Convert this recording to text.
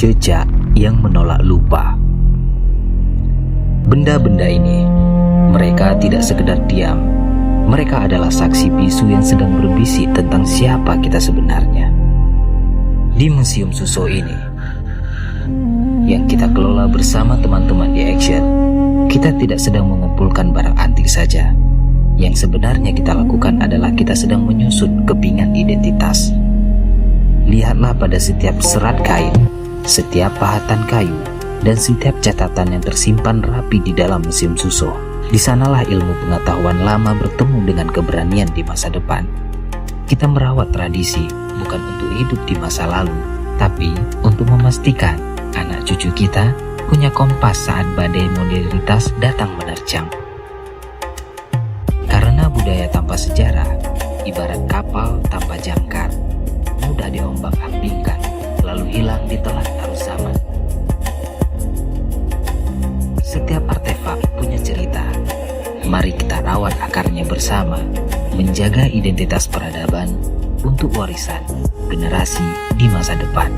jejak yang menolak lupa. Benda-benda ini, mereka tidak sekedar diam. Mereka adalah saksi bisu yang sedang berbisik tentang siapa kita sebenarnya. Di Museum Suso ini, yang kita kelola bersama teman-teman di Action, kita tidak sedang mengumpulkan barang antik saja. Yang sebenarnya kita lakukan adalah kita sedang menyusut kepingan identitas. Lihatlah pada setiap serat kain, setiap pahatan kayu, dan setiap catatan yang tersimpan rapi di dalam Museum Suso. Di sanalah ilmu pengetahuan lama bertemu dengan keberanian di masa depan. Kita merawat tradisi bukan untuk hidup di masa lalu, tapi untuk memastikan anak cucu kita punya kompas saat badai modernitas datang menerjang. Karena budaya tanpa sejarah ibarat kapal tanpa jangkar, mudah diombang-ambingkan lalu hilang di telan arus zaman. Setiap artefak punya cerita. Mari kita rawat akarnya bersama, menjaga identitas peradaban untuk warisan generasi di masa depan.